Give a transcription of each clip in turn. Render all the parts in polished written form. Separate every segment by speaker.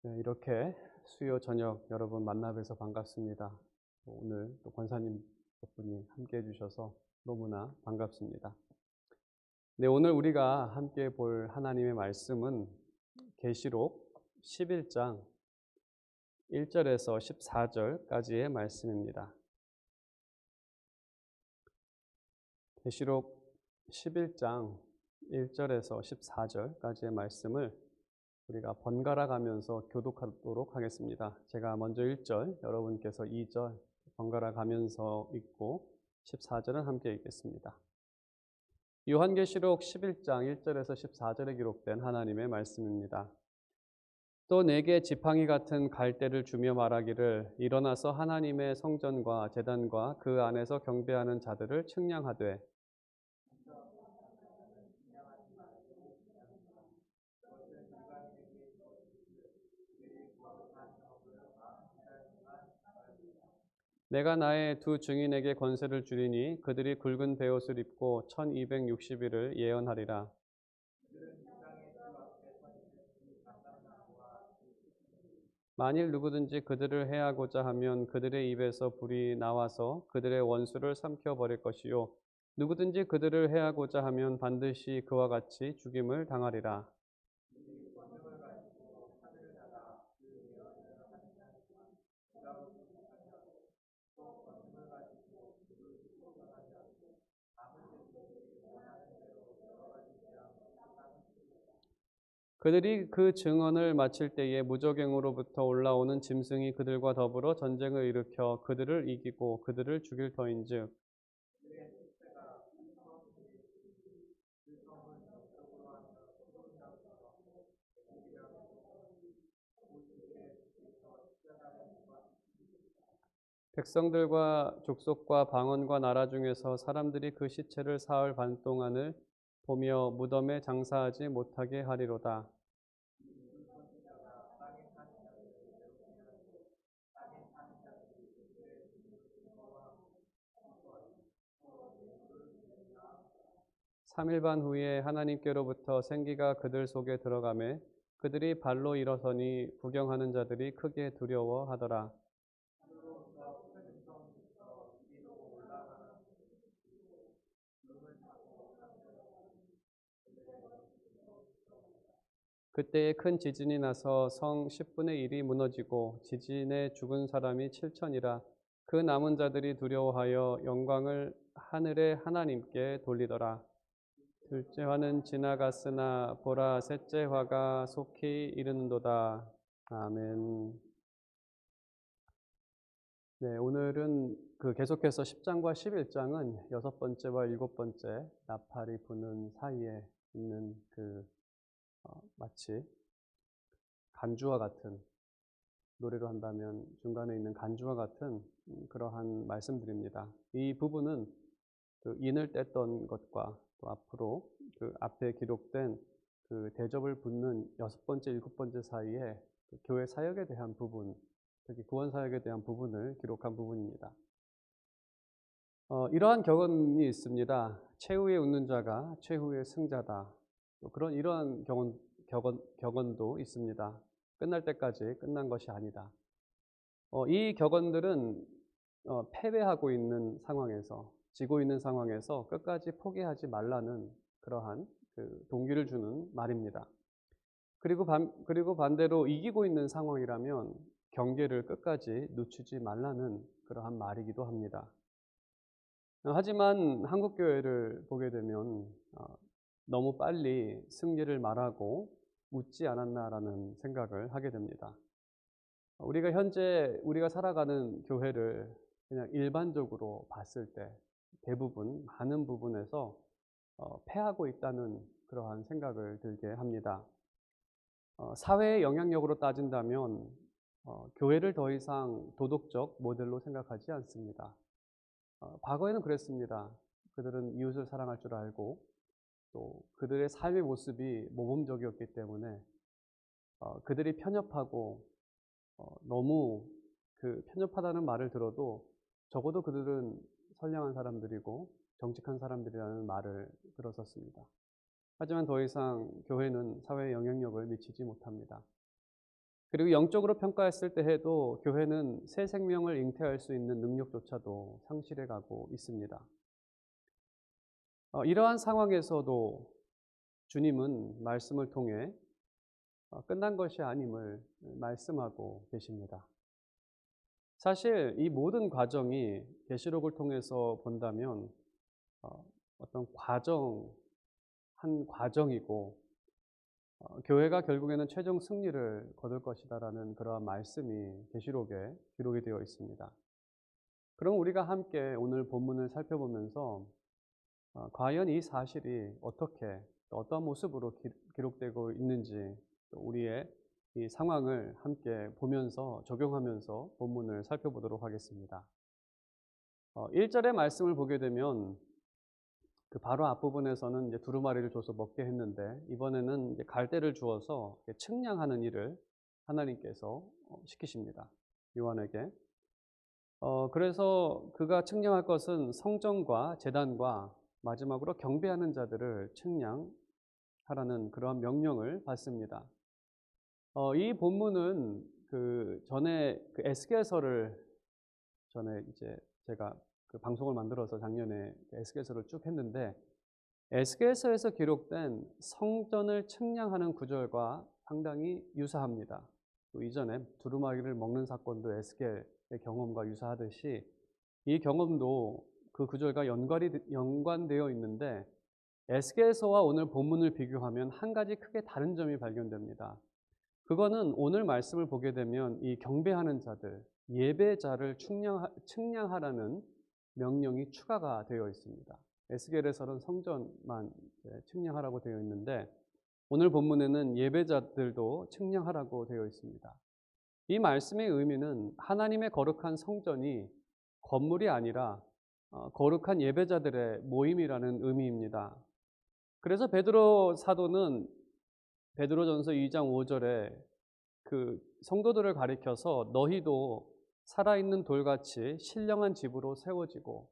Speaker 1: 네, 이렇게 수요 저녁 여러분 만나 뵈서 반갑습니다. 오늘 또 권사님 덕분에 함께 해주셔서 너무나 반갑습니다. 네, 오늘 우리가 함께 볼 하나님의 말씀은 계시록 11장 1절에서 14절까지의 말씀입니다. 계시록 11장 1절에서 14절까지의 말씀을 우리가 번갈아 가면서 교독하도록 하겠습니다. 제가 먼저 1절, 여러분께서 2절 번갈아 가면서 읽고 14절은 함께 읽겠습니다. 요한계시록 11장 1절에서 14절에 기록된 하나님의 말씀입니다. 또 내게 지팡이 같은 갈대를 주며 말하기를 일어나서 하나님의 성전과 제단과 그 안에서 경배하는 자들을 측량하되 내가 나의 두 증인에게 권세를 주리니 그들이 굵은 베옷을 입고 1260일을 예언하리라. 만일 누구든지 그들을 해하고자 하면 그들의 입에서 불이 나와서 그들의 원수를 삼켜 버릴 것이요 누구든지 그들을 해하고자 하면 반드시 그와 같이 죽임을 당하리라. 그들이 그 증언을 마칠 때에 무저갱으로부터 올라오는 짐승이 그들과 더불어 전쟁을 일으켜 그들을 이기고 그들을 죽일 터인즉 백성들과 족속과 방언과 나라 중에서 사람들이 그 시체를 사흘 반 동안을 보며 무덤에 장사하지 못하게 하리로다. 3일 반 후에 하나님께로부터 생기가 그들 속에 들어가매 그들이 발로 일어서니 구경하는 자들이 크게 두려워하더라. 그때에 큰 지진이 나서 성 10분의 1이 무너지고 지진에 죽은 사람이 7천이라. 그 남은 자들이 두려워하여 영광을 하늘의 하나님께 돌리더라. 둘째 화는 지나갔으나 보라 셋째 화가 속히 이르는도다. 아멘. 네, 오늘은 계속해서 10장과 11장은 여섯 번째와 일곱 번째 나팔이 부는 사이에 있는 마치 간주와 같은, 노래로 한다면 중간에 있는 간주와 같은 그러한 말씀들입니다. 이 부분은 인을 뗐던 것과 또 앞으로 앞에 기록된 대접을 붙는 여섯 번째, 일곱 번째 사이에 교회 사역에 대한 부분, 특히 구원 사역에 대한 부분을 기록한 부분입니다. 이러한 격언이 있습니다. 최후에 웃는 자가 최후의 승자다. 또 이러한 격언도 있습니다. 끝날 때까지 끝난 것이 아니다. 이 격언들은 패배하고 있는 상황에서, 지고 있는 상황에서 끝까지 포기하지 말라는 그러한 동기를 주는 말입니다. 그리고 반대로 이기고 있는 상황이라면 경계를 끝까지 늦추지 말라는 그러한 말이기도 합니다. 하지만 한국교회를 보게 되면 너무 빨리 승리를 말하고 웃지 않았나라는 생각을 하게 됩니다. 우리가 살아가는 교회를 그냥 일반적으로 봤을 때 대부분 많은 부분에서 패하고 있다는 그러한 생각을 들게 합니다. 사회의 영향력으로 따진다면 교회를 더 이상 도덕적 모델로 생각하지 않습니다. 과거에는 그랬습니다. 그들은 이웃을 사랑할 줄 알고 또 그들의 삶의 모습이 모범적이었기 때문에 그들이 편협하고 너무 편협하다는 말을 들어도 적어도 그들은 선량한 사람들이고 정직한 사람들이라는 말을 들었었습니다. 하지만 더 이상 교회는 사회에 영향력을 미치지 못합니다. 그리고 영적으로 평가했을 때 해도 교회는 새 생명을 잉태할 수 있는 능력조차도 상실해 가고 있습니다. 이러한 상황에서도 주님은 말씀을 통해 끝난 것이 아님을 말씀하고 계십니다. 사실 이 모든 과정이 계시록을 통해서 본다면 어떤 한 과정이고 교회가 결국에는 최종 승리를 거둘 것이다라는 그러한 말씀이 계시록에 기록이 되어 있습니다. 그럼 우리가 함께 오늘 본문을 살펴보면서 과연 이 사실이 어떻게 또 어떤 모습으로 기록되고 있는지 또 우리의 이 상황을 함께 보면서 적용하면서 본문을 살펴보도록 하겠습니다. 1절의 말씀을 보게 되면 그 바로 앞부분에서는 이제 두루마리를 줘서 먹게 했는데 이번에는 이제 갈대를 주어서 측량하는 일을 하나님께서 시키십니다. 요한에게. 그래서 그가 측량할 것은 성전과 제단과 마지막으로 경배하는 자들을 측량하라는 그러한 명령을 받습니다. 이 본문은 그 전에 그 에스겔서를 전에 이제 제가 그 방송을 만들어서 작년에 에스겔서를 쭉 했는데 에스겔서에서 기록된 성전을 측량하는 구절과 상당히 유사합니다. 또 이전에 두루마리를 먹는 사건도 에스겔의 경험과 유사하듯이 이 경험도 그 구절과 연관되어 있는데 에스겔서와 오늘 본문을 비교하면 한 가지 크게 다른 점이 발견됩니다. 그거는 오늘 말씀을 보게 되면 이 경배하는 자들, 예배자를 측량하라는 명령이 추가가 되어 있습니다. 에스겔에서는 성전만 측량하라고 되어 있는데 오늘 본문에는 예배자들도 측량하라고 되어 있습니다. 이 말씀의 의미는 하나님의 거룩한 성전이 건물이 아니라 거룩한 예배자들의 모임이라는 의미입니다. 그래서 베드로 사도는 베드로전서 2장 5절에 그 성도들을 가리켜서 너희도 살아있는 돌같이 신령한 집으로 세워지고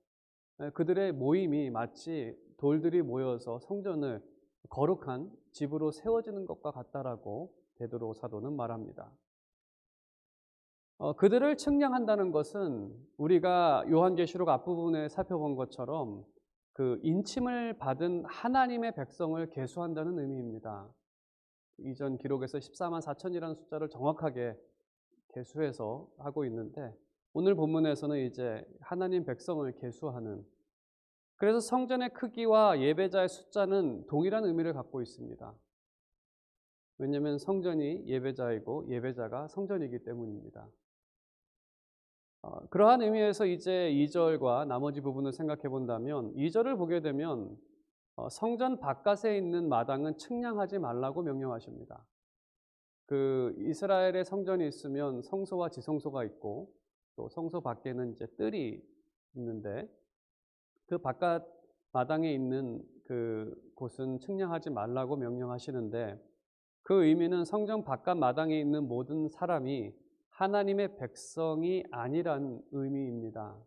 Speaker 1: 그들의 모임이 마치 돌들이 모여서 성전을 거룩한 집으로 세워지는 것과 같다라고 베드로 사도는 말합니다. 그들을 측량한다는 것은 우리가 요한계시록 앞부분에 살펴본 것처럼 그 인침을 받은 하나님의 백성을 계수한다는 의미입니다. 이전 기록에서 14만 4천이라는 숫자를 정확하게 계수해서 하고 있는데 오늘 본문에서는 이제 하나님 백성을 계수하는, 그래서 성전의 크기와 예배자의 숫자는 동일한 의미를 갖고 있습니다. 왜냐하면 성전이 예배자이고 예배자가 성전이기 때문입니다. 그러한 의미에서 이제 2절과 나머지 부분을 생각해 본다면 2절을 보게 되면 성전 바깥에 있는 마당은 측량하지 말라고 명령하십니다. 그 이스라엘의 성전이 있으면 성소와 지성소가 있고 또 성소 밖에는 이제 뜰이 있는데 그 바깥 마당에 있는 그 곳은 측량하지 말라고 명령하시는데 그 의미는 성전 바깥 마당에 있는 모든 사람이 하나님의 백성이 아니란 의미입니다.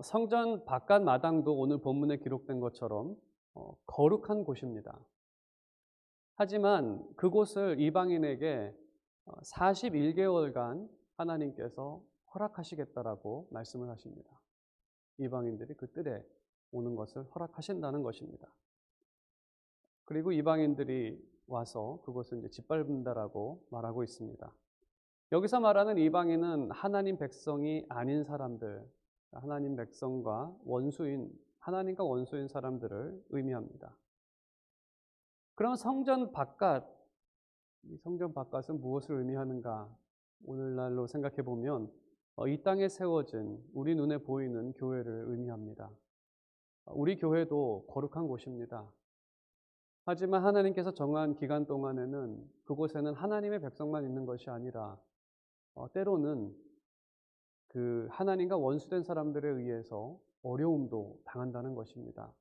Speaker 1: 성전 바깥 마당도 오늘 본문에 기록된 것처럼 거룩한 곳입니다. 하지만 그곳을 이방인에게 41개월간 하나님께서 허락하시겠다라고 말씀을 하십니다. 이방인들이 그 뜰에 오는 것을 허락하신다는 것입니다. 그리고 이방인들이 와서 그곳을 이제 짓밟는다라고 말하고 있습니다. 여기서 말하는 이방인은 하나님 백성이 아닌 사람들, 하나님 백성과 원수인, 하나님과 원수인 사람들을 의미합니다. 그럼 성전 바깥, 이 성전 바깥은 무엇을 의미하는가? 오늘날로 생각해 보면 이 땅에 세워진 우리 눈에 보이는 교회를 의미합니다. 우리 교회도 거룩한 곳입니다. 하지만 하나님께서 정한 기간 동안에는 그곳에는 하나님의 백성만 있는 것이 아니라 때로는 그 하나님과 원수된 사람들에 의해서 어려움도 당한다는 것입니다.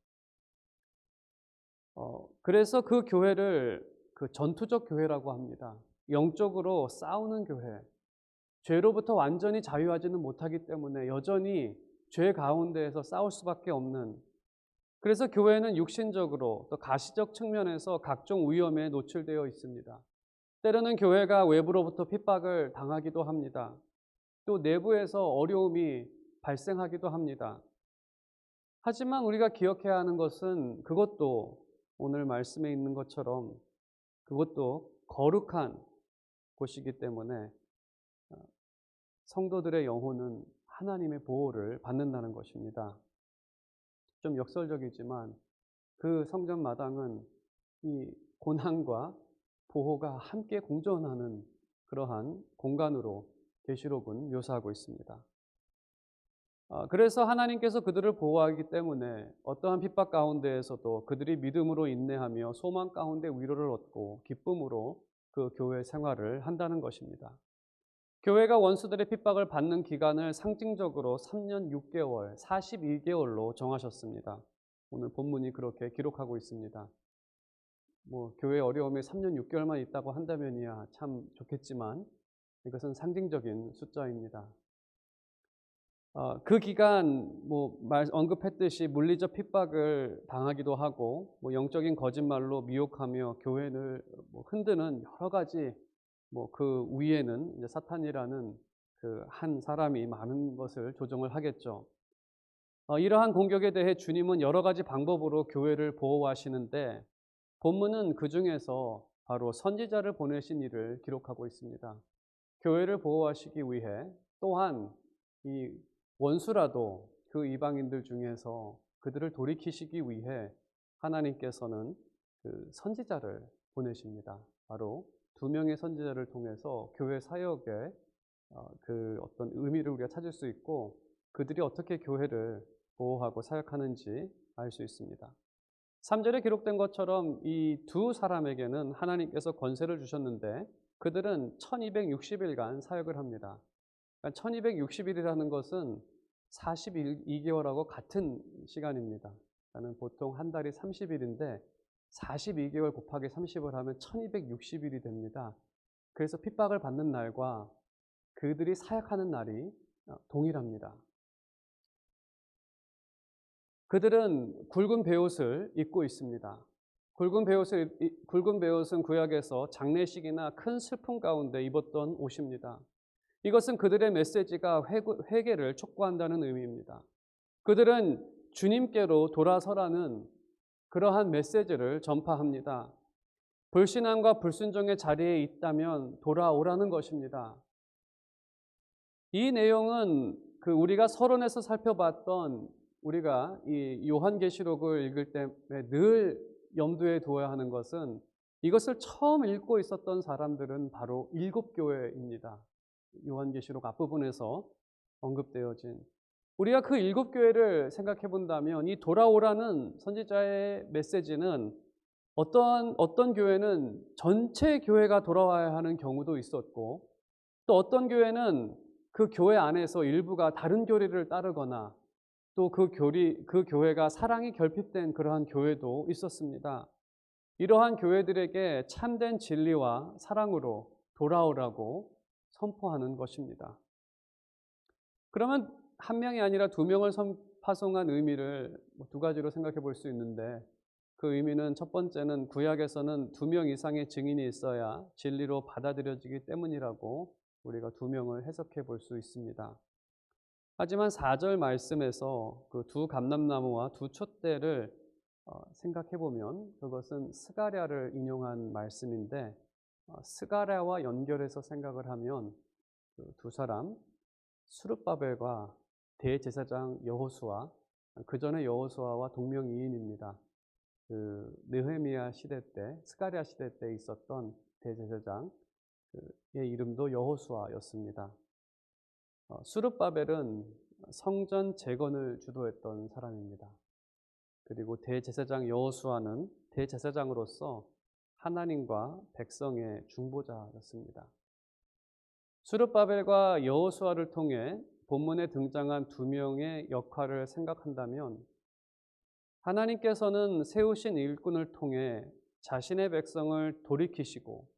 Speaker 1: 그래서 그 교회를 그 전투적 교회라고 합니다. 영적으로 싸우는 교회. 죄로부터 완전히 자유하지는 못하기 때문에 여전히 죄 가운데에서 싸울 수밖에 없는, 그래서 교회는 육신적으로 또 가시적 측면에서 각종 위험에 노출되어 있습니다. 때로는 교회가 외부로부터 핍박을 당하기도 합니다. 또 내부에서 어려움이 발생하기도 합니다. 하지만 우리가 기억해야 하는 것은 그것도 오늘 말씀에 있는 것처럼 그것도 거룩한 곳이기 때문에 성도들의 영혼은 하나님의 보호를 받는다는 것입니다. 좀 역설적이지만 그 성전 마당은 이 고난과 보호가 함께 공존하는 그러한 공간으로 계시록은 묘사하고 있습니다. 그래서 하나님께서 그들을 보호하기 때문에 어떠한 핍박 가운데에서도 그들이 믿음으로 인내하며 소망 가운데 위로를 얻고 기쁨으로 그 교회 생활을 한다는 것입니다. 교회가 원수들의 핍박을 받는 기간을 상징적으로 3년 6개월, 42개월로 정하셨습니다. 오늘 본문이 그렇게 기록하고 있습니다. 교회 어려움에 3년 6개월만 있다고 한다면이야 참 좋겠지만 이것은 상징적인 숫자입니다. 그 기간 언급했듯이 물리적 핍박을 당하기도 하고 영적인 거짓말로 미혹하며 교회를 흔드는 여러 가지 그 위에는 이제 사탄이라는 그 한 사람이 많은 것을 조정을 하겠죠. 이러한 공격에 대해 주님은 여러 가지 방법으로 교회를 보호하시는데 본문은 그 중에서 바로 선지자를 보내신 일을 기록하고 있습니다. 교회를 보호하시기 위해 또한 이 원수라도 그 이방인들 중에서 그들을 돌이키시기 위해 하나님께서는 그 선지자를 보내십니다. 바로 2명의 선지자를 통해서 교회 사역의 그 어떤 의미를 우리가 찾을 수 있고 그들이 어떻게 교회를 보호하고 사역하는지 알 수 있습니다. 3절에 기록된 것처럼 이 두 사람에게는 하나님께서 권세를 주셨는데 그들은 1260일간 사역을 합니다. 그러니까 1260일이라는 것은 42개월하고 같은 시간입니다. 그러니까 보통 한 달이 30일인데 42개월 곱하기 30을 하면 1260일이 됩니다. 그래서 핍박을 받는 날과 그들이 사역하는 날이 동일합니다. 그들은 굵은 베옷을 입고 있습니다. 굵은 베옷은 구약에서 장례식이나 큰 슬픔 가운데 입었던 옷입니다. 이것은 그들의 메시지가 회개를 촉구한다는 의미입니다. 그들은 주님께로 돌아서라는 그러한 메시지를 전파합니다. 불신앙과 불순종의 자리에 있다면 돌아오라는 것입니다. 이 내용은 우리가 서론에서 살펴봤던 우리가 이 요한계시록을 읽을 때 늘 염두에 두어야 하는 것은 이것을 처음 읽고 있었던 사람들은 바로 7교회입니다. 요한계시록 앞부분에서 언급되어진 우리가 그 7교회를 생각해 본다면 이 돌아오라는 선지자의 메시지는 어떤 교회는 전체 교회가 돌아와야 하는 경우도 있었고 또 어떤 교회는 그 교회 안에서 일부가 다른 교리를 따르거나 또 그 교회가 사랑이 결핍된 그러한 교회도 있었습니다. 이러한 교회들에게 참된 진리와 사랑으로 돌아오라고 선포하는 것입니다. 그러면 한 명이 아니라 2명을 파송한 의미를 2가지로 생각해 볼 수 있는데 그 의미는 첫 번째는 구약에서는 2명 이상의 증인이 있어야 진리로 받아들여지기 때문이라고 우리가 2명을 해석해 볼 수 있습니다. 하지만 4절 말씀에서 그 2 감람나무와 2 촛대를 생각해 보면 그것은 스가랴를 인용한 말씀인데 스가랴와 연결해서 생각을 하면 그 2 사람 스룹바벨과 대제사장 여호수아 그 전에 여호수아와 동명이인입니다. 그 느헤미야 시대 때 스가랴 시대 때 있었던 대제사장의 이름도 여호수아였습니다. 스룹바벨은 성전 재건을 주도했던 사람입니다. 그리고 대제사장 여호수아는 대제사장으로서 하나님과 백성의 중보자였습니다. 스룹바벨과 여호수아를 통해 본문에 등장한 2명의 역할을 생각한다면 하나님께서는 세우신 일꾼을 통해 자신의 백성을 돌이키시고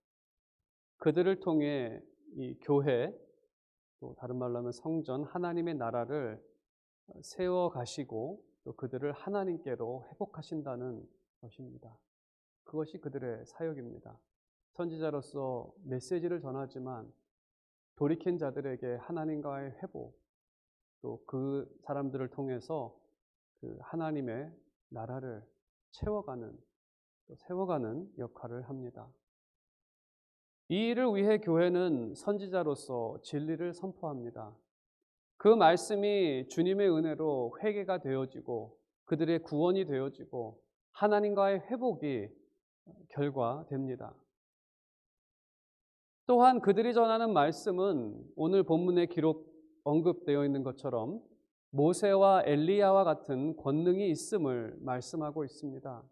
Speaker 1: 그들을 통해 이 교회 또 다른 말로 하면 성전 하나님의 나라를 세워가시고 또 그들을 하나님께로 회복하신다는 것입니다. 그것이 그들의 사역입니다. 선지자로서 메시지를 전하지만 돌이킨 자들에게 하나님과의 회복, 또 그 사람들을 통해서 그 하나님의 나라를 채워가는, 또 세워가는 역할을 합니다. 이 일을 위해 교회는 선지자로서 진리를 선포합니다. 그 말씀이 주님의 은혜로 회개가 되어지고 그들의 구원이 되어지고 하나님과의 회복이 결과됩니다. 또한 그들이 전하는 말씀은 오늘 본문에 언급되어 있는 것처럼 모세와 엘리야와 같은 권능이 있음을 말씀하고 있습니다.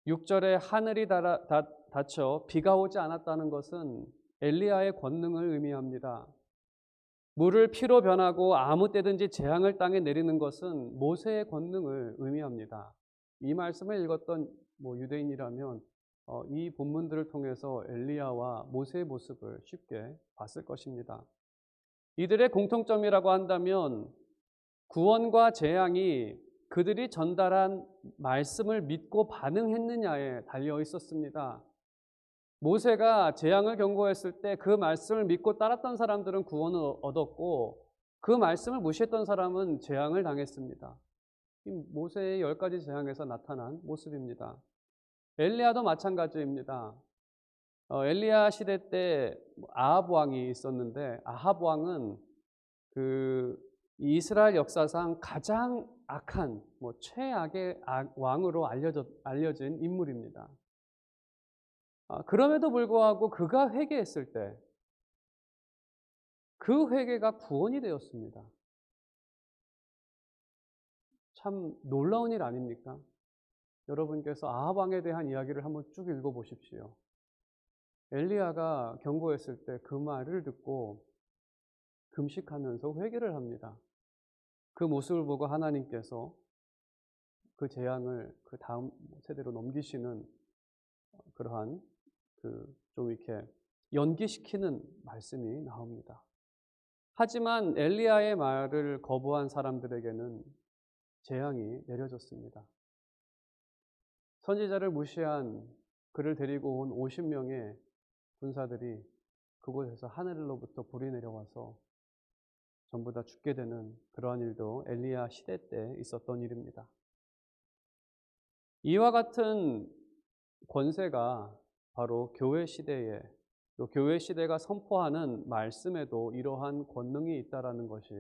Speaker 1: 6절에 하늘이 닫혀 비가 오지 않았다는 것은 엘리야의 권능을 의미합니다. 물을 피로 변하고 아무 때든지 재앙을 땅에 내리는 것은 모세의 권능을 의미합니다. 이 말씀을 읽었던 유대인이라면 이 본문들을 통해서 엘리야와 모세의 모습을 쉽게 봤을 것입니다. 이들의 공통점이라고 한다면 구원과 재앙이 그들이 전달한 말씀을 믿고 반응했느냐에 달려 있었습니다. 모세가 재앙을 경고했을 때 그 말씀을 믿고 따랐던 사람들은 구원을 얻었고 그 말씀을 무시했던 사람은 재앙을 당했습니다. 이 모세의 10가지 재앙에서 나타난 모습입니다. 엘리야도 마찬가지입니다. 엘리야 시대 때 아합 왕이 있었는데 아합 왕은 그 이스라엘 역사상 가장 악한 최악의 왕으로 알려진 인물입니다. 그럼에도 불구하고 그가 회개했을 때 그 회개가 구원이 되었습니다. 참 놀라운 일 아닙니까? 여러분께서 아합 왕에 대한 이야기를 한번 쭉 읽어보십시오. 엘리야가 경고했을 때 그 말을 듣고 금식하면서 회개를 합니다. 그 모습을 보고 하나님께서 그 재앙을 그 다음 세대로 넘기시는 그러한 좀 이렇게 연기시키는 말씀이 나옵니다. 하지만 엘리야의 말을 거부한 사람들에게는 재앙이 내려졌습니다. 선지자를 무시한 그를 데리고 온 50명의 군사들이 그곳에서 하늘로부터 불이 내려와서 전부 다 죽게 되는 그러한 일도 엘리야 시대 때 있었던 일입니다. 이와 같은 권세가 바로 교회 시대에 또 교회 시대가 선포하는 말씀에도 이러한 권능이 있다라는 것이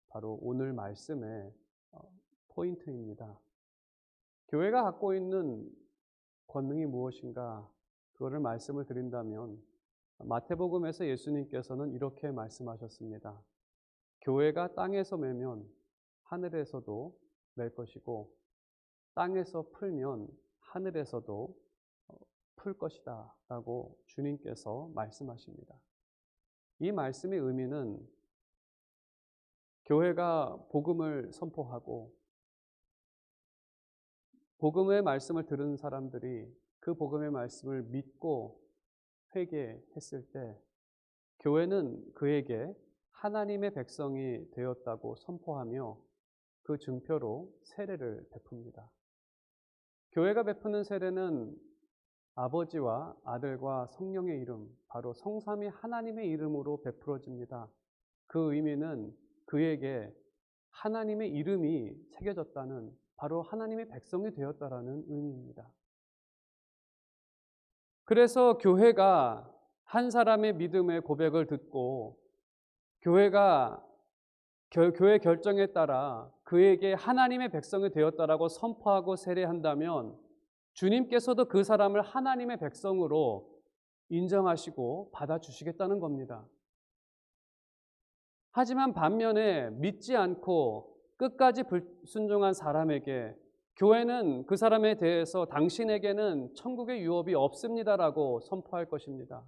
Speaker 1: 바로 오늘 말씀의 포인트입니다. 교회가 갖고 있는 권능이 무엇인가 그거를 말씀을 드린다면 마태복음에서 예수님께서는 이렇게 말씀하셨습니다. 교회가 땅에서 매면 하늘에서도 맬 것이고 땅에서 풀면 하늘에서도 풀 것이다 라고 주님께서 말씀하십니다. 이 말씀의 의미는 교회가 복음을 선포하고 복음의 말씀을 들은 사람들이 그 복음의 말씀을 믿고 회개했을 때 교회는 그에게 하나님의 백성이 되었다고 선포하며 그 증표로 세례를 베풉니다. 교회가 베푸는 세례는 아버지와 아들과 성령의 이름, 바로 성삼위 하나님의 이름으로 베풀어집니다. 그 의미는 그에게 하나님의 이름이 새겨졌다는, 바로 하나님의 백성이 되었다라는 의미입니다. 그래서 교회가 한 사람의 믿음의 고백을 듣고 교회가 교회 결정에 따라 그에게 하나님의 백성이 되었다라고 선포하고 세례한다면 주님께서도 그 사람을 하나님의 백성으로 인정하시고 받아주시겠다는 겁니다. 하지만 반면에 믿지 않고 끝까지 불순종한 사람에게 교회는 그 사람에 대해서 당신에게는 천국의 유업이 없습니다라고 선포할 것입니다.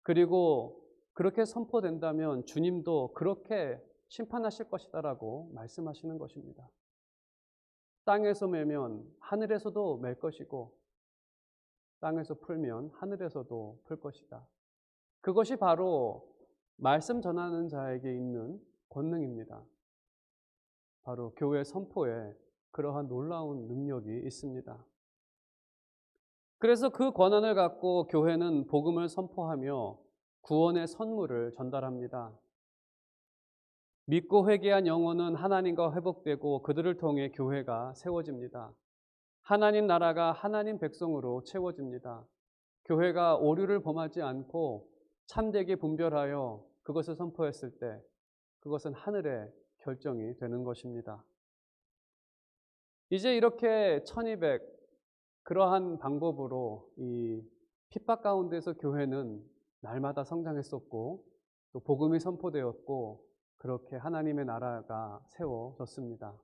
Speaker 1: 그리고 그렇게 선포된다면 주님도 그렇게 심판하실 것이다라고 말씀하시는 것입니다. 땅에서 매면 하늘에서도 맬 것이고 땅에서 풀면 하늘에서도 풀 것이다. 그것이 바로 말씀 전하는 자에게 있는 권능입니다. 바로 교회 선포에 그러한 놀라운 능력이 있습니다. 그래서 그 권한을 갖고 교회는 복음을 선포하며 구원의 선물을 전달합니다. 믿고 회개한 영혼은 하나님과 회복되고 그들을 통해 교회가 세워집니다. 하나님 나라가 하나님 백성으로 채워집니다. 교회가 오류를 범하지 않고 참되게 분별하여 그것을 선포했을 때 그것은 하늘의 결정이 되는 것입니다. 이제 이렇게 1200 그러한 방법으로 이 핍박 가운데서 교회는 날마다 성장했었고 또 복음이 선포되었고 그렇게 하나님의 나라가 세워졌습니다.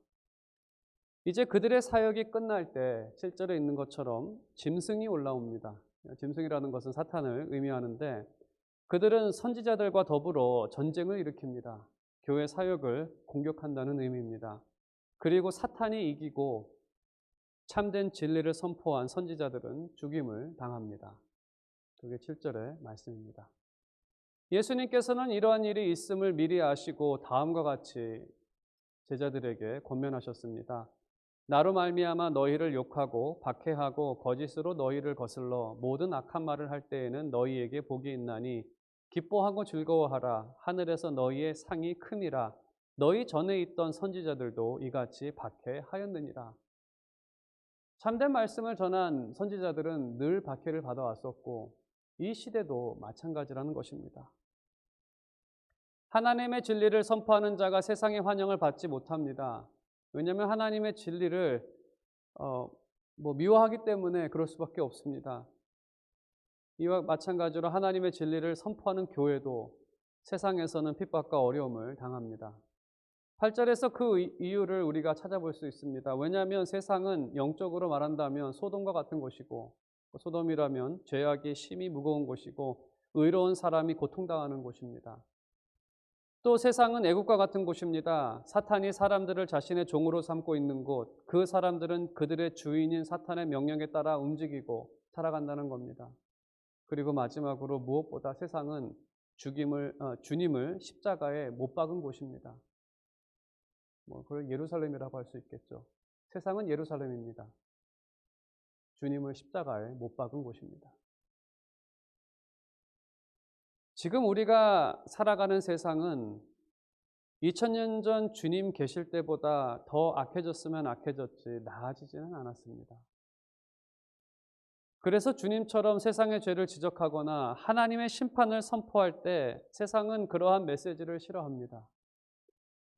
Speaker 1: 이제 그들의 사역이 끝날 때 7절에 있는 것처럼 짐승이 올라옵니다. 짐승이라는 것은 사탄을 의미하는데 그들은 선지자들과 더불어 전쟁을 일으킵니다. 교회 사역을 공격한다는 의미입니다. 그리고 사탄이 이기고 참된 진리를 선포한 선지자들은 죽임을 당합니다. 그게 7절의 말씀입니다. 예수님께서는 이러한 일이 있음을 미리 아시고 다음과 같이 제자들에게 권면하셨습니다. 나로 말미암아 너희를 욕하고 박해하고 거짓으로 너희를 거슬러 모든 악한 말을 할 때에는 너희에게 복이 있나니 기뻐하고 즐거워하라. 하늘에서 너희의 상이 큼이라. 너희 전에 있던 선지자들도 이같이 박해하였느니라. 참된 말씀을 전한 선지자들은 늘 박해를 받아왔었고 이 시대도 마찬가지라는 것입니다. 하나님의 진리를 선포하는 자가 세상의 환영을 받지 못합니다. 왜냐하면 하나님의 진리를 미워하기 때문에 그럴 수밖에 없습니다. 이와 마찬가지로 하나님의 진리를 선포하는 교회도 세상에서는 핍박과 어려움을 당합니다. 8절에서 그 이유를 우리가 찾아볼 수 있습니다. 왜냐하면 세상은 영적으로 말한다면 소돔과 같은 곳이고 소돔이라면 죄악이 심히 무거운 곳이고 의로운 사람이 고통당하는 곳입니다. 또 세상은 애국과 같은 곳입니다. 사탄이 사람들을 자신의 종으로 삼고 있는 곳, 그 사람들은 그들의 주인인 사탄의 명령에 따라 움직이고 살아간다는 겁니다. 그리고 마지막으로 무엇보다 세상은 주님을 십자가에 못 박은 곳입니다. 그걸 예루살렘이라고 할 수 있겠죠. 세상은 예루살렘입니다. 주님을 십자가에 못 박은 곳입니다. 지금 우리가 살아가는 세상은 2000년 전 주님 계실 때보다 더 악해졌으면 악해졌지 나아지지는 않았습니다. 그래서 주님처럼 세상의 죄를 지적하거나 하나님의 심판을 선포할 때 세상은 그러한 메시지를 싫어합니다.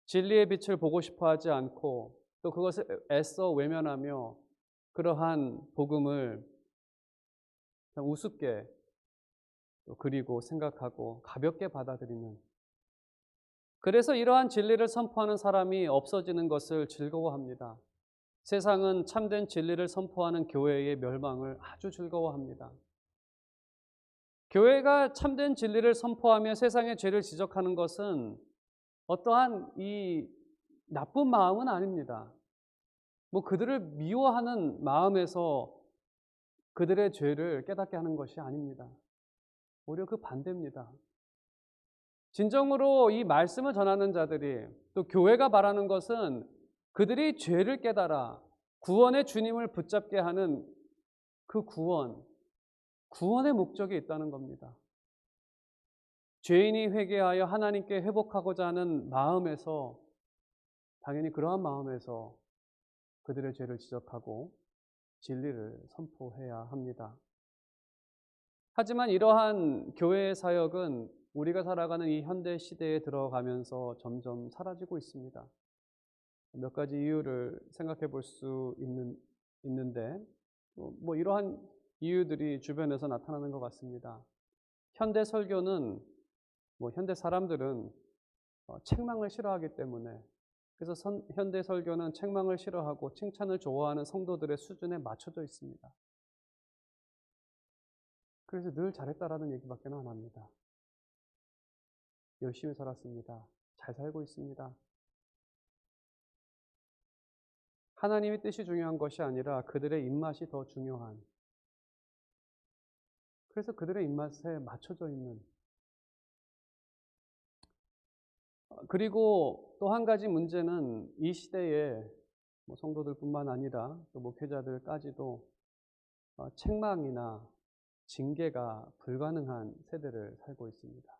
Speaker 1: 진리의 빛을 보고 싶어 하지 않고 또 그것을 애써 외면하며 그러한 복음을 우습게 그리고 생각하고 가볍게 받아들이는, 그래서 이러한 진리를 선포하는 사람이 없어지는 것을 즐거워합니다. 세상은 참된 진리를 선포하는 교회의 멸망을 아주 즐거워합니다. 교회가 참된 진리를 선포하며 세상의 죄를 지적하는 것은 어떠한 이 나쁜 마음은 아닙니다. 그들을 미워하는 마음에서 그들의 죄를 깨닫게 하는 것이 아닙니다. 오히려 그 반대입니다. 진정으로 이 말씀을 전하는 자들이 또 교회가 바라는 것은 그들이 죄를 깨달아 구원의 주님을 붙잡게 하는 그 구원의 목적이 있다는 겁니다. 죄인이 회개하여 하나님께 회복하고자 하는 마음에서, 당연히 그러한 마음에서 그들의 죄를 지적하고 진리를 선포해야 합니다. 하지만 이러한 교회의 사역은 우리가 살아가는 이 현대 시대에 들어가면서 점점 사라지고 있습니다. 몇 가지 이유를 생각해 볼 수 있는데 이러한 이유들이 주변에서 나타나는 것 같습니다. 현대 설교는 현대 사람들은 책망을 싫어하기 때문에, 그래서 현대 설교는 책망을 싫어하고 칭찬을 좋아하는 성도들의 수준에 맞춰져 있습니다. 그래서 늘 잘했다라는 얘기밖에 안 합니다. 열심히 살았습니다. 잘 살고 있습니다. 하나님의 뜻이 중요한 것이 아니라 그들의 입맛이 더 중요한, 그래서 그들의 입맛에 맞춰져 있는, 그리고 또 한 가지 문제는 이 시대에 성도들뿐만 아니라 또 목회자들까지도 책망이나 징계가 불가능한 세대를 살고 있습니다.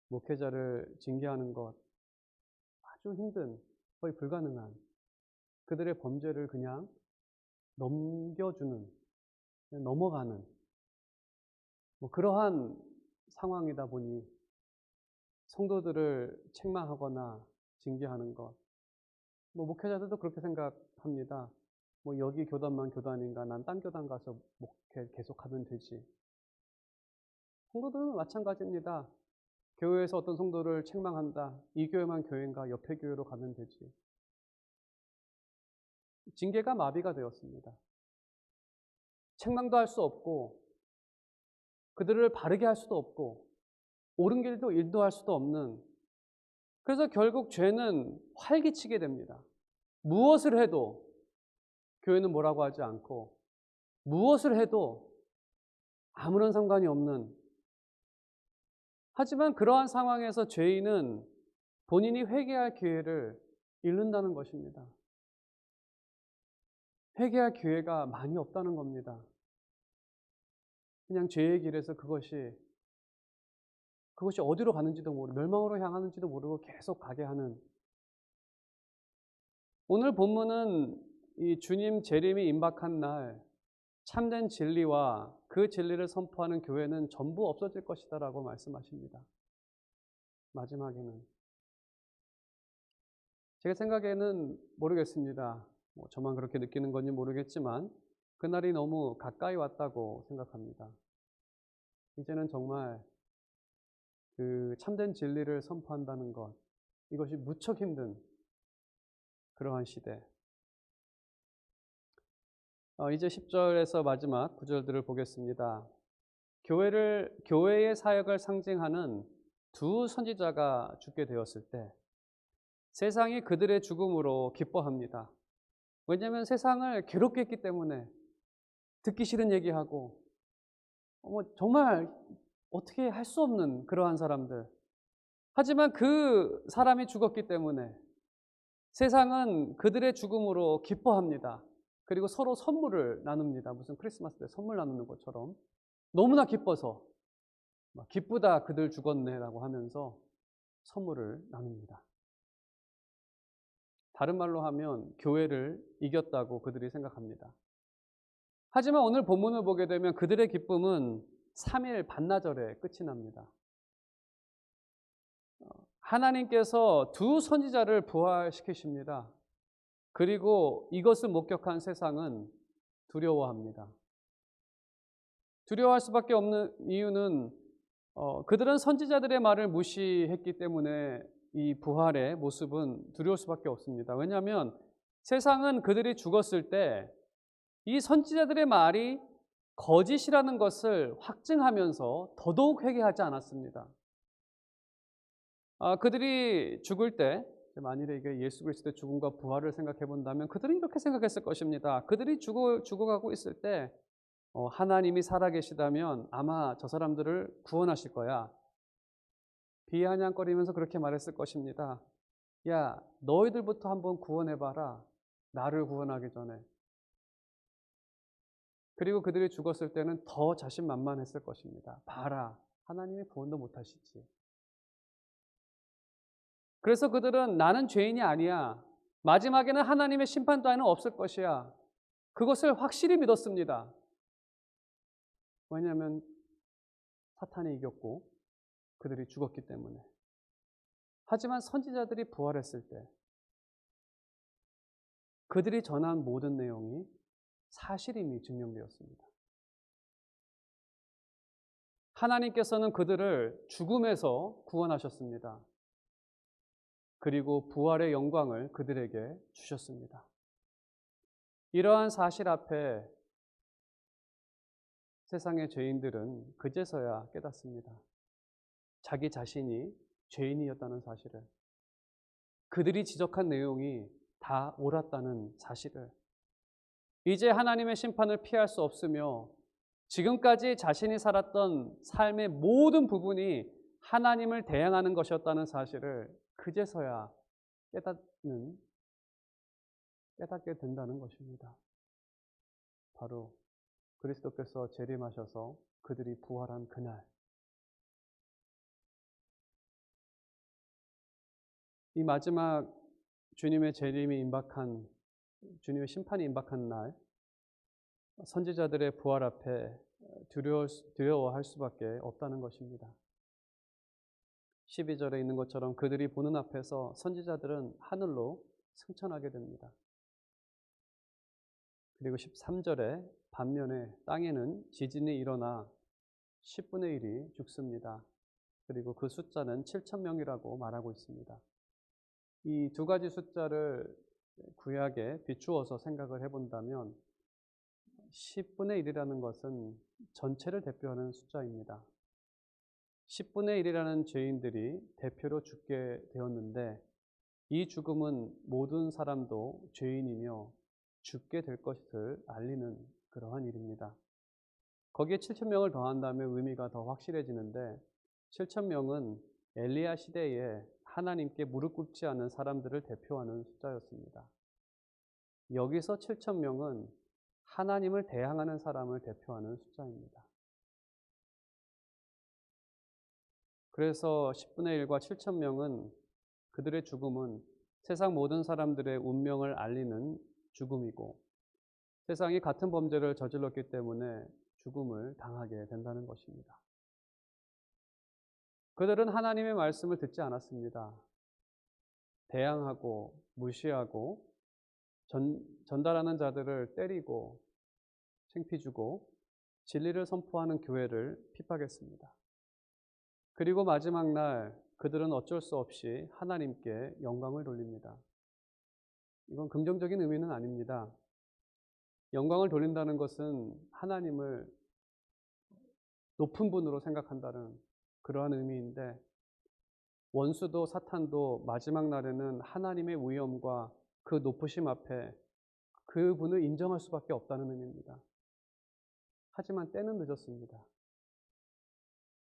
Speaker 1: 목회자를 징계하는 것 아주 힘든, 거의 불가능한, 그들의 범죄를 그냥 넘겨주는, 그냥 넘어가는 그러한 상황이다 보니 성도들을 책망하거나 징계하는 것, 목회자들도 그렇게 생각합니다. 여기 교단만 교단인가, 난 딴 교단 가서 목회 계속하면 되지. 성도들은 마찬가지입니다. 교회에서 어떤 성도를 책망한다. 이 교회만 교회인가, 옆에 교회로 가면 되지. 징계가 마비가 되었습니다. 책망도 할 수 없고, 그들을 바르게 할 수도 없고, 옳은 길도 인도할 수도 없는, 그래서 결국 죄는 활기치게 됩니다. 무엇을 해도 교회는 뭐라고 하지 않고, 무엇을 해도 아무런 상관이 없는, 하지만 그러한 상황에서 죄인은 본인이 회개할 기회를 잃는다는 것입니다. 회개할 기회가 많이 없다는 겁니다. 그냥 죄의 길에서 그것이 어디로 가는지도 모르고 멸망으로 향하는지도 모르고 계속 가게 하는, 오늘 본문은 이 주님 재림이 임박한 날 참된 진리와 그 진리를 선포하는 교회는 전부 없어질 것이다 라고 말씀하십니다. 마지막에는 제 생각에는 모르겠습니다. 저만 그렇게 느끼는 건지 모르겠지만 그날이 너무 가까이 왔다고 생각합니다. 이제는 정말 그 참된 진리를 선포한다는 것, 이것이 무척 힘든 그러한 시대. 이제 10절에서 마지막 9절들을 보겠습니다. 교회의 사역을 상징하는 두 선지자가 죽게 되었을 때 세상이 그들의 죽음으로 기뻐합니다. 왜냐하면 세상을 괴롭게 했기 때문에, 듣기 싫은 얘기하고 정말 어떻게 할 수 없는 그러한 사람들. 하지만 그 사람이 죽었기 때문에 세상은 그들의 죽음으로 기뻐합니다. 그리고 서로 선물을 나눕니다. 무슨 크리스마스 때 선물 나누는 것처럼 너무나 기뻐서 기쁘다 그들 죽었네 라고 하면서 선물을 나눕니다. 다른 말로 하면 교회를 이겼다고 그들이 생각합니다. 하지만 오늘 본문을 보게 되면 그들의 기쁨은 3일 반나절에 끝이 납니다. 하나님께서 두 선지자를 부활시키십니다. 그리고 이것을 목격한 세상은 두려워합니다. 두려워할 수밖에 없는 이유는 그들은 선지자들의 말을 무시했기 때문에 이 부활의 모습은 두려울 수밖에 없습니다. 왜냐하면 세상은 그들이 죽었을 때 이 선지자들의 말이 거짓이라는 것을 확증하면서 더더욱 회개하지 않았습니다. 그들이 죽을 때, 만일에 이게 예수 그리스도의 죽음과 부활을 생각해 본다면 그들은 이렇게 생각했을 것입니다. 그들이 죽어가고 있을 때 하나님이 살아계시다면 아마 저 사람들을 구원하실 거야. 비아냥거리면서 그렇게 말했을 것입니다. 야, 너희들부터 한번 구원해봐라. 나를 구원하기 전에. 그리고 그들이 죽었을 때는 더 자신만만했을 것입니다. 봐라, 하나님이 구원도 못하시지. 그래서 그들은 나는 죄인이 아니야. 마지막에는 하나님의 심판 따위는 없을 것이야. 그것을 확실히 믿었습니다. 왜냐하면 사탄이 이겼고 그들이 죽었기 때문에. 하지만 선지자들이 부활했을 때 그들이 전한 모든 내용이 사실임이 증명되었습니다. 하나님께서는 그들을 죽음에서 구원하셨습니다. 그리고 부활의 영광을 그들에게 주셨습니다. 이러한 사실 앞에 세상의 죄인들은 그제서야 깨닫습니다. 자기 자신이 죄인이었다는 사실을, 그들이 지적한 내용이 다 옳았다는 사실을, 이제 하나님의 심판을 피할 수 없으며 지금까지 자신이 살았던 삶의 모든 부분이 하나님을 대항하는 것이었다는 사실을 그제서야 깨닫게 된다는 것입니다. 바로 그리스도께서 재림하셔서 그들이 부활한 그날, 이 마지막 주님의 재림이 임박한, 주님의 심판이 임박한 날, 선지자들의 부활 앞에 두려워할 수밖에 없다는 것입니다. 12절에 있는 것처럼 그들이 보는 앞에서 선지자들은 하늘로 승천하게 됩니다. 그리고 13절에 반면에 땅에는 지진이 일어나 10분의 1이 죽습니다. 그리고 그 숫자는 7,000명이라고 말하고 있습니다. 이 두 가지 숫자를 구약에 비추어서 생각을 해본다면 10분의 1이라는 것은 전체를 대표하는 숫자입니다. 10분의 1이라는 죄인들이 대표로 죽게 되었는데 이 죽음은 모든 사람도 죄인이며 죽게 될 것을 알리는 그러한 일입니다. 거기에 7,000명을 더한다면 의미가 더 확실해지는데 7,000명은 엘리야 시대에 하나님께 무릎 꿇지 않은 사람들을 대표하는 숫자였습니다. 여기서 7,000명은 하나님을 대항하는 사람을 대표하는 숫자입니다. 그래서 10분의 1과 7,000명은 그들의 죽음은 세상 모든 사람들의 운명을 알리는 죽음이고 세상이 같은 범죄를 저질렀기 때문에 죽음을 당하게 된다는 것입니다. 그들은 하나님의 말씀을 듣지 않았습니다. 대항하고 무시하고 전달하는 자들을 때리고 창피 주고 진리를 선포하는 교회를 핍박했습니다. 그리고 마지막 날 그들은 어쩔 수 없이 하나님께 영광을 돌립니다. 이건 긍정적인 의미는 아닙니다. 영광을 돌린다는 것은 하나님을 높은 분으로 생각한다는 그러한 의미인데 원수도 사탄도 마지막 날에는 하나님의 위엄과 그 높으심 앞에 그분을 인정할 수밖에 없다는 의미입니다. 하지만 때는 늦었습니다.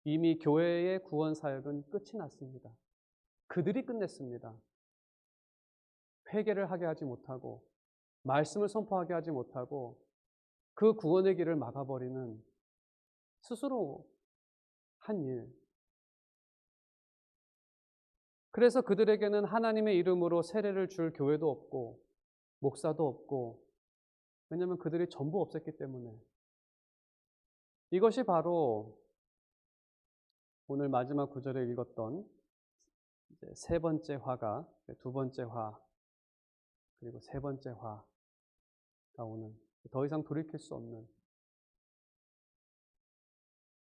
Speaker 1: 이미 교회의 구원 사역은 끝이 났습니다. 그들이 끝냈습니다. 회개를 하게 하지 못하고 말씀을 선포하게 하지 못하고 그 구원의 길을 막아버리는 스스로 한 일. 그래서 그들에게는 하나님의 이름으로 세례를 줄 교회도 없고 목사도 없고 왜냐하면 그들이 전부 없었기 때문에 이것이 바로 오늘 마지막 구절에 읽었던 세 번째 화가 두 번째 화 그리고 세 번째 화가 오는 더 이상 돌이킬 수 없는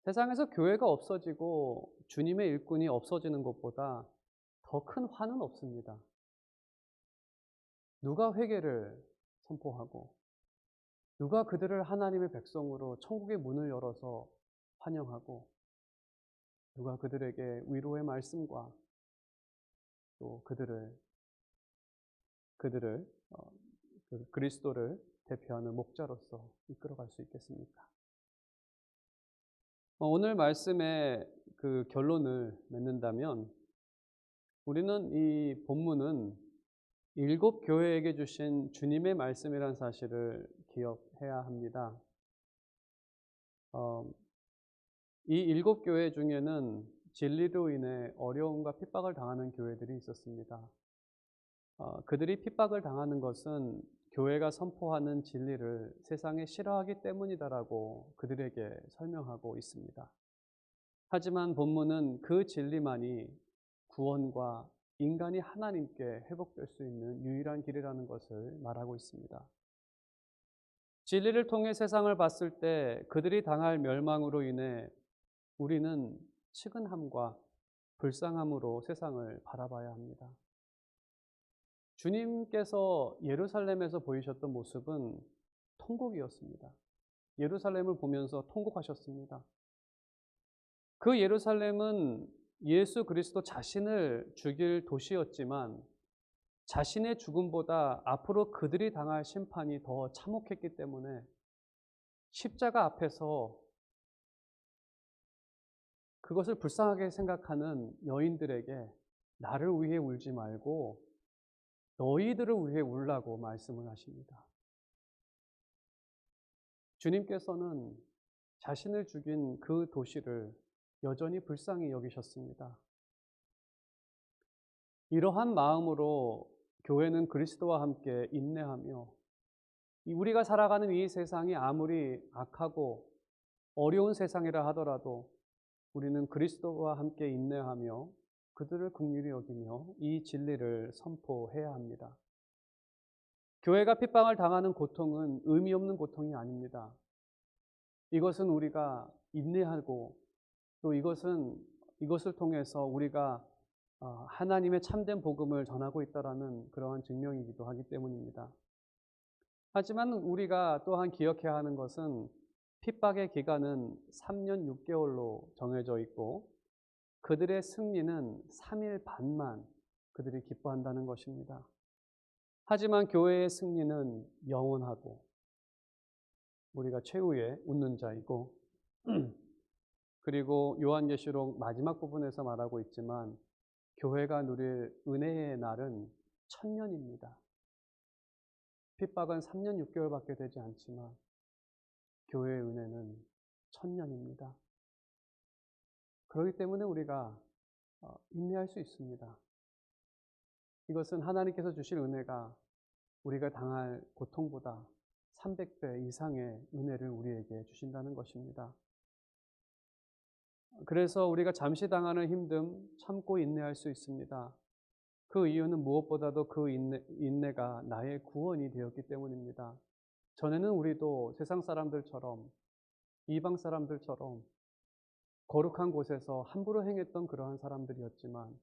Speaker 1: 세상에서 교회가 없어지고 주님의 일꾼이 없어지는 것보다 더 큰 화는 없습니다. 누가 회개를 선포하고 누가 그들을 하나님의 백성으로 천국의 문을 열어서 환영하고 누가 그들에게 위로의 말씀과 또 그들을 그리스도를 대표하는 목자로서 이끌어갈 수 있겠습니까? 오늘 말씀의 그 결론을 맺는다면 우리는 이 본문은 7 교회에게 주신 주님의 말씀이라는 사실을 기억해야 합니다. 이 7 교회 중에는 진리로 인해 어려움과 핍박을 당하는 교회들이 있었습니다. 그들이 핍박을 당하는 것은 교회가 선포하는 진리를 세상에 싫어하기 때문이다라고 그들에게 설명하고 있습니다. 하지만 본문은 그 진리만이 구원과 인간이 하나님께 회복될 수 있는 유일한 길이라는 것을 말하고 있습니다. 진리를 통해 세상을 봤을 때 그들이 당할 멸망으로 인해 우리는 측은함과 불쌍함으로 세상을 바라봐야 합니다. 주님께서 예루살렘에서 보이셨던 모습은 통곡이었습니다. 예루살렘을 보면서 통곡하셨습니다. 그 예루살렘은 예수 그리스도 자신을 죽일 도시였지만 자신의 죽음보다 앞으로 그들이 당할 심판이 더 참혹했기 때문에 십자가 앞에서 그것을 불쌍하게 생각하는 여인들에게 나를 위해 울지 말고 너희들을 위해 울라고 말씀을 하십니다. 주님께서는 자신을 죽인 그 도시를 여전히 불쌍히 여기셨습니다. 이러한 마음으로 교회는 그리스도와 함께 인내하며 우리가 살아가는 이 세상이 아무리 악하고 어려운 세상이라 하더라도 우리는 그리스도와 함께 인내하며 그들을 긍휼히 여기며 이 진리를 선포해야 합니다. 교회가 핍박을 당하는 고통은 의미 없는 고통이 아닙니다. 이것은 우리가 인내하고 또 이것을 통해서 우리가 하나님의 참된 복음을 전하고 있다라는 그러한 증명이기도 하기 때문입니다. 하지만 우리가 또한 기억해야 하는 것은 핍박의 기간은 3년 6개월로 정해져 있고 그들의 승리는 3일 반만 그들이 기뻐한다는 것입니다. 하지만 교회의 승리는 영원하고 우리가 최후의 웃는 자이고 그리고 요한계시록 마지막 부분에서 말하고 있지만 교회가 누릴 은혜의 날은 1000년입니다. 핍박은 3년 6개월밖에 되지 않지만 교회의 은혜는 1000년입니다. 그렇기 때문에 우리가 인내할 수 있습니다. 이것은 하나님께서 주실 은혜가 우리가 당할 고통보다 300배 이상의 은혜를 우리에게 주신다는 것입니다. 그래서 우리가 잠시 당하는 힘듦 참고 인내할 수 있습니다. 그 이유는 무엇보다도 그 인내가 나의 구원이 되었기 때문입니다. 전에는 우리도 세상 사람들처럼 이방 사람들처럼 거룩한 곳에서 함부로 행했던 그러한 사람들이었지만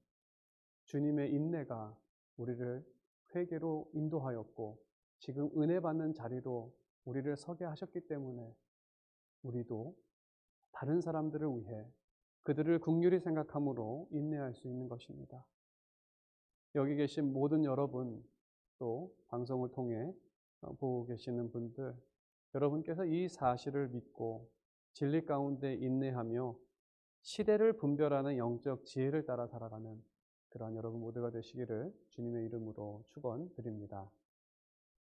Speaker 1: 주님의 인내가 우리를 회개로 인도하였고 지금 은혜 받는 자리로 우리를 서게 하셨기 때문에 우리도 다른 사람들을 위해 그들을 긍휼히 생각함으로 인내할 수 있는 것입니다. 여기 계신 모든 여러분 또 방송을 통해 보고 계시는 분들 여러분께서 이 사실을 믿고 진리 가운데 인내하며 시대를 분별하는 영적 지혜를 따라 살아가는 그러한 여러분 모두가 되시기를 주님의 이름으로 축원드립니다.